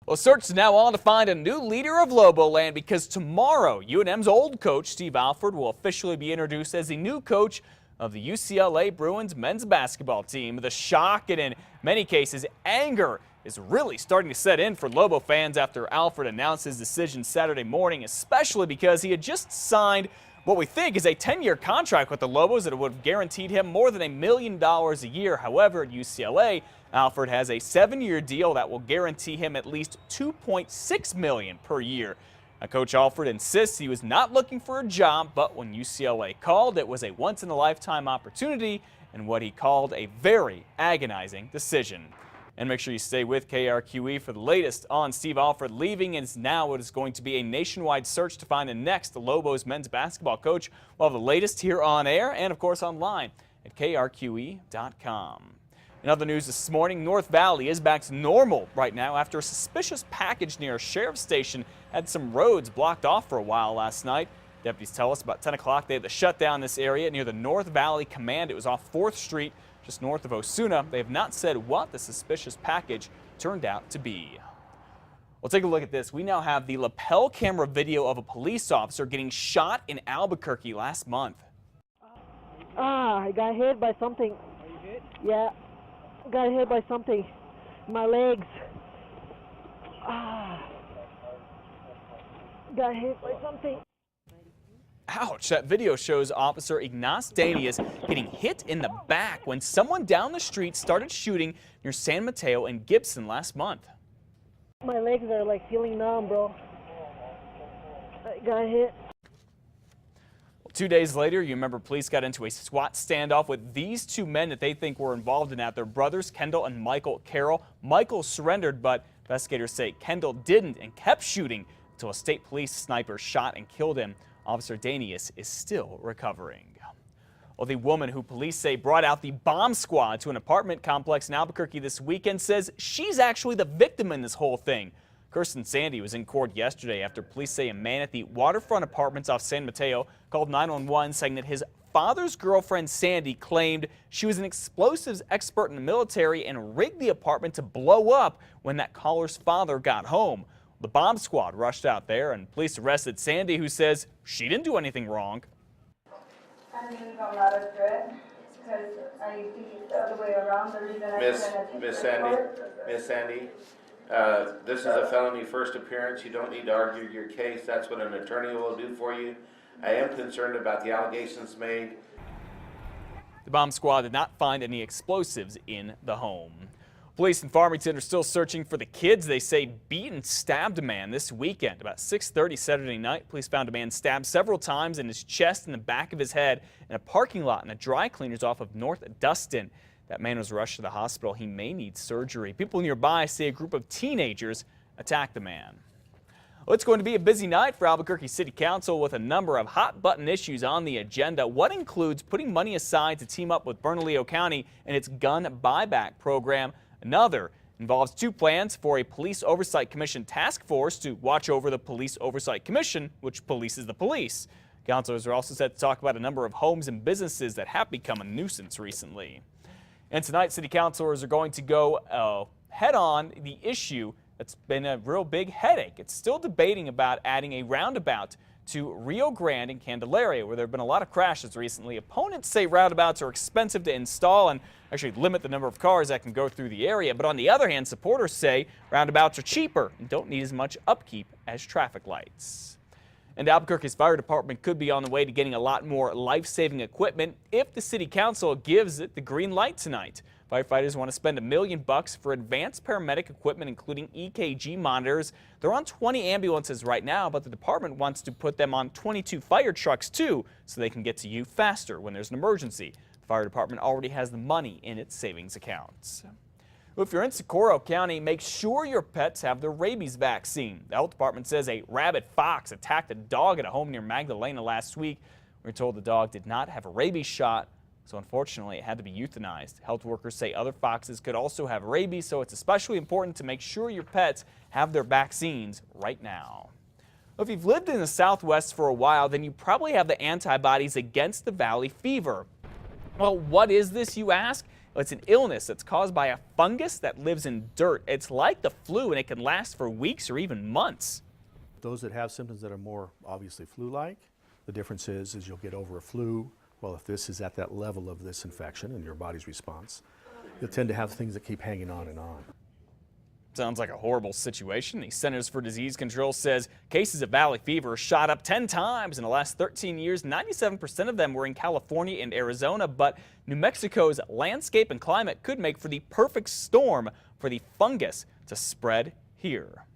Well, search is now on to find a new leader of Loboland because tomorrow UNM's old coach Steve Alford will officially be introduced as the new coach of the UCLA Bruins men's basketball team. The shock and in many cases anger is really starting to set in for Lobo fans after Alford announced his decision Saturday morning, especially because he had just signed what we think is a 10-year contract with the Lobos that would have guaranteed him more than $1 million a year. However, at UCLA, Alford has a 7-year deal that will guarantee him at least $2.6 million per year. Now, Coach Alford insists he was not looking for a job, but when UCLA called, it was a once-in-a-lifetime opportunity and what he called a very agonizing decision. And make sure you stay with KRQE for the latest on Steve Alford leaving, and now it is going to be a nationwide search to find the next Lobos men's basketball coach. We'll have the latest here on air and, of course, online at KRQE.com. In other news this morning, North Valley is back to normal right now after a suspicious package near a sheriff's station had some roads blocked off for a while last night. Deputies tell us about 10 o'clock they had to shut down this area near the North Valley Command. It was off 4th Street, just north of Osuna. They have not said what the suspicious package turned out to be. Well, take a look at this. We now have the lapel camera video of a police officer getting shot in Albuquerque last month. I got hit by something. Are you hit? Yeah, got hit by something. My legs. Got hit by something. Ouch, that video shows Officer Ignace Danius getting hit in the back when someone down the street started shooting near San Mateo and Gibson last month. My legs are like feeling numb, bro. I got hit. 2 days later, you remember police got into a SWAT standoff with these two men that they think were involved in that. They're brothers Kendall and Michael Carroll. Michael surrendered, but investigators say Kendall didn't and kept shooting until a state police sniper shot and killed him. Officer Danius is still recovering. Well, the woman who police say brought out the bomb squad to an apartment complex in Albuquerque this weekend says she's actually the victim in this whole thing. Kirsten Sandy was in court yesterday after police say a man at the waterfront apartments off San Mateo called 911 saying that his father's girlfriend Sandy claimed she was an explosives expert in the military and rigged the apartment to blow up when that caller's father got home. The bomb squad rushed out there and police arrested Sandy, who says she didn't do anything wrong. I think I'm not a threat because I think it's the other way around. The reason Miss Sandy, this is a felony first appearance. You don't need to argue your case. That's what an attorney will do for you. I am concerned about the allegations made. The bomb squad did not find any explosives in the home. Police in Farmington are still searching for the kids they say beat and stabbed a man this weekend. About 6:30 Saturday night, police found a man stabbed several times in his chest and the back of his head in a parking lot in a dry cleaners off of North Dustin. That man was rushed to the hospital. He may need surgery. People nearby say a group of teenagers attacked the man. Well, it's going to be a busy night for Albuquerque City Council with a number of hot-button issues on the agenda. What includes putting money aside to team up with Bernalillo County and its gun buyback program. Another involves two plans for a Police Oversight Commission task force to watch over the Police Oversight Commission, which polices the police. Councilors are also set to talk about a number of homes and businesses that have become a nuisance recently. And tonight, city councilors are going to go head-on the issue that's been a real big headache. It's still debating about adding a roundabout to Rio Grande and Candelaria, where there have been a lot of crashes recently. Opponents say roundabouts are expensive to install and actually limit the number of cars that can go through the area. But on the other hand, supporters say roundabouts are cheaper and don't need as much upkeep as traffic lights. And Albuquerque's fire department could be on the way to getting a lot more life-saving equipment if the city council gives it the green light tonight. Firefighters want to spend $1 million for advanced paramedic equipment, including EKG monitors. They're on 20 ambulances right now, but the department wants to put them on 22 fire trucks too, so they can get to you faster when there's an emergency. The fire department already has the money in its savings accounts. If you're in Socorro County, make sure your pets have their rabies vaccine. The health department says a rabid fox attacked a dog at a home near Magdalena last week. We're told the dog did not have a rabies shot, so unfortunately it had to be euthanized. Health workers say other foxes could also have rabies, so it's especially important to make sure your pets have their vaccines right now. If you've lived in the Southwest for a while, then you probably have the antibodies against the valley fever. Well, what is this, you ask? It's an illness that's caused by a fungus that lives in dirt. It's like the flu, and it can last for weeks or even months. Those that have symptoms that are more obviously flu-like, the difference is you'll get over a flu. Well, if this is at that level of this infection and your body's response, you'll tend to have things that keep hanging on and on. Sounds like a horrible situation. The Centers for Disease Control says cases of valley fever shot up 10 times in the last 13 years. 97% of them were in California and Arizona, but New Mexico's landscape and climate could make for the perfect storm for the fungus to spread here.